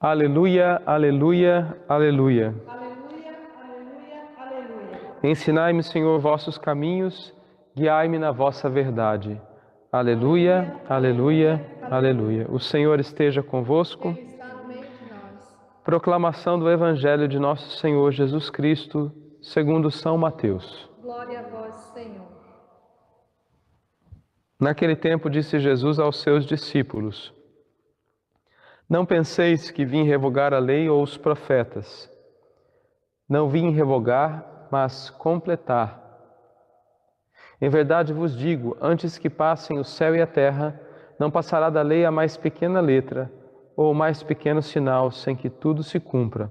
Aleluia, aleluia, aleluia. Aleluia, aleluia, aleluia. Ensinai-me, Senhor, vossos caminhos, guiai-me na vossa verdade. Aleluia, aleluia, aleluia. O Senhor esteja convosco. Ele está no meio de nós. Proclamação do Evangelho de nosso Senhor Jesus Cristo, segundo São Mateus. Glória a vós, Senhor. Naquele tempo disse Jesus aos seus discípulos: Não penseis que vim revogar a lei ou os profetas. Não vim revogar, mas completar. Em verdade vos digo, antes que passem o céu e a terra, não passará da lei a mais pequena letra, ou o mais pequeno sinal, sem que tudo se cumpra.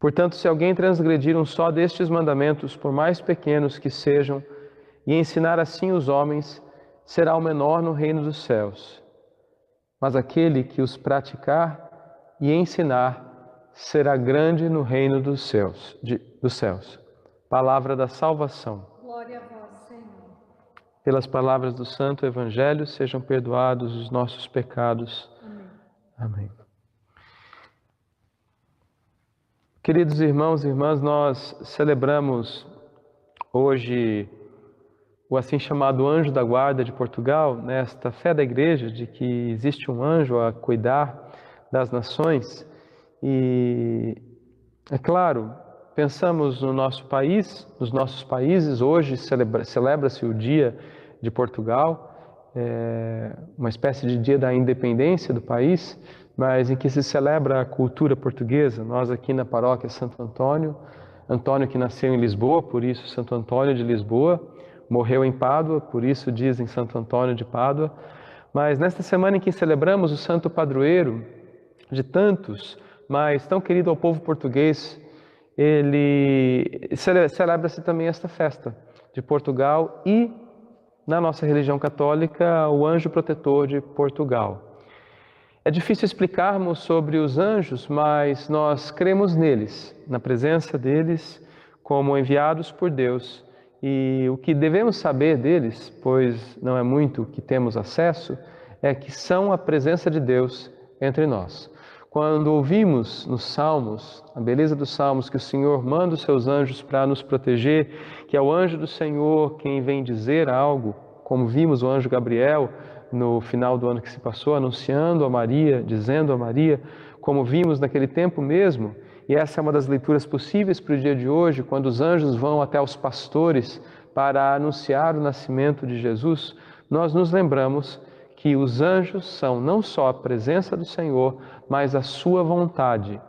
Portanto, se alguém transgredir um só destes mandamentos, por mais pequenos que sejam, e ensinar assim os homens, será o menor no reino dos céus. Mas aquele que os praticar e ensinar, será grande no reino dos céus. Palavra da salvação. Glória a vós, Senhor. Pelas palavras do Santo Evangelho, sejam perdoados os nossos pecados. Amém. Amém. Queridos irmãos e irmãs, nós celebramos hoje o assim chamado Anjo da Guarda de Portugal, nesta fé da Igreja de que existe um anjo a cuidar das nações. E, é claro, pensamos no nosso país, nos nossos países. Hoje celebra-se o Dia de Portugal, uma espécie de dia da independência do país, mas em que se celebra a cultura portuguesa. Nós aqui na paróquia Santo Antônio, Antônio que nasceu em Lisboa, por isso Santo Antônio de Lisboa, morreu em Pádua, por isso dizem Santo Antônio de Pádua. Mas nesta semana em que celebramos o santo padroeiro de tantos, mas tão querido ao povo português, celebra-se também esta festa de Portugal e, na nossa religião católica, o anjo protetor de Portugal. É difícil explicarmos sobre os anjos, mas nós cremos neles, na presença deles, como enviados por Deus. E o que devemos saber deles, pois não é muito que temos acesso, é que são a presença de Deus entre nós. Quando ouvimos nos Salmos, a beleza dos Salmos, que o Senhor manda os seus anjos para nos proteger, que é o anjo do Senhor quem vem dizer algo, como vimos o anjo Gabriel no final do ano que se passou, anunciando a Maria, dizendo a Maria, como vimos naquele tempo mesmo. E essa é uma das leituras possíveis para o dia de hoje, quando os anjos vão até os pastores para anunciar o nascimento de Jesus. Nós nos lembramos que os anjos são não só a presença do Senhor, mas a sua vontade.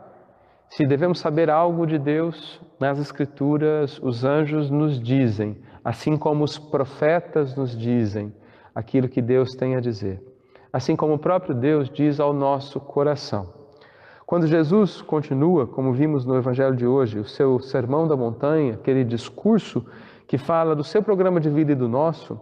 Se devemos saber algo de Deus, nas Escrituras os anjos nos dizem, assim como os profetas nos dizem aquilo que Deus tem a dizer. Assim como o próprio Deus diz ao nosso coração. Quando Jesus continua, como vimos no Evangelho de hoje, o seu Sermão da Montanha, aquele discurso que fala do seu programa de vida e do nosso,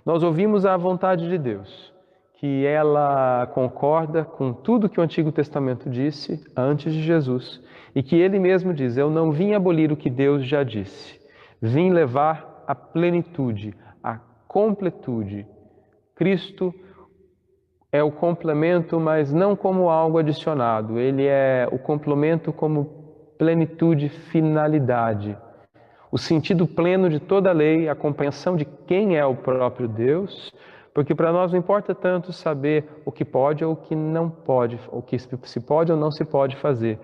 nós ouvimos a vontade de Deus, que ela concorda com tudo que o Antigo Testamento disse antes de Jesus, e que ele mesmo diz: eu não vim abolir o que Deus já disse, vim levar a plenitude, a completude. Cristo é o complemento, mas não como algo adicionado. Ele é o complemento como plenitude, finalidade. O sentido pleno de toda a lei, a compreensão de quem é o próprio Deus, porque para nós não importa tanto saber o que pode ou o que não pode, o que se pode ou não se pode fazer,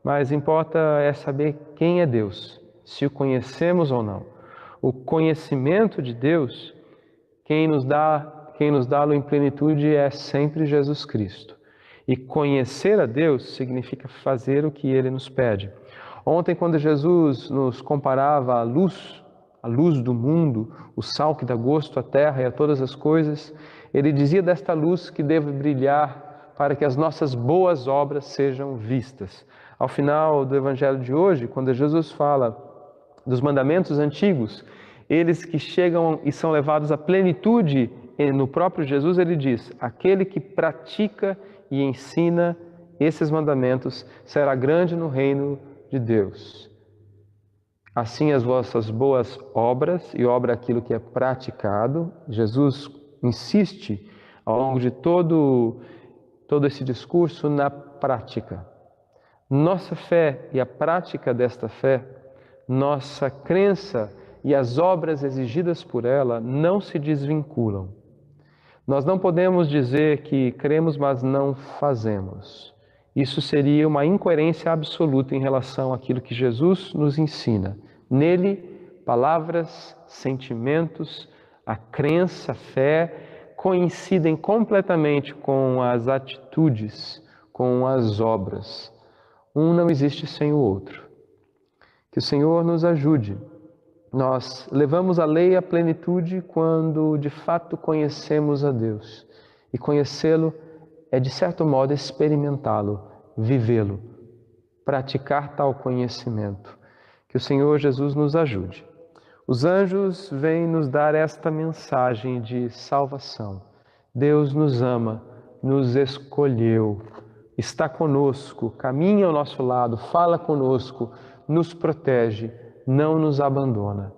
mas importa é saber quem é Deus, se o conhecemos ou não. O conhecimento de Deus, quem nos dá-lo em plenitude é sempre Jesus Cristo. E conhecer a Deus significa fazer o que Ele nos pede. Ontem, quando Jesus nos comparava à luz do mundo, o sal que dá gosto à terra e a todas as coisas, Ele dizia desta luz que deve brilhar para que as nossas boas obras sejam vistas. Ao final do Evangelho de hoje, quando Jesus fala dos mandamentos antigos, eles que chegam e são levados à plenitude no próprio Jesus, ele diz: aquele que pratica e ensina esses mandamentos será grande no reino de Deus. Assim as vossas boas obras, e obra é aquilo que é praticado. Jesus insiste ao longo de todo todo esse discurso na prática. Nossa fé e a prática desta fé, nossa crença e as obras exigidas por ela não se desvinculam. Nós não podemos dizer que cremos, mas não fazemos. Isso seria uma incoerência absoluta em relação àquilo que Jesus nos ensina. Nele, palavras, sentimentos, a crença, a fé coincidem completamente com as atitudes, com as obras. Um não existe sem o outro. Que o Senhor nos ajude. Nós levamos a lei à plenitude quando de fato conhecemos a Deus. E conhecê-lo é, de certo modo, experimentá-lo, vivê-lo, praticar tal conhecimento. Que o Senhor Jesus nos ajude. Os anjos vêm nos dar esta mensagem de salvação. Deus nos ama, nos escolheu, está conosco, caminha ao nosso lado, fala conosco, nos protege, não nos abandona.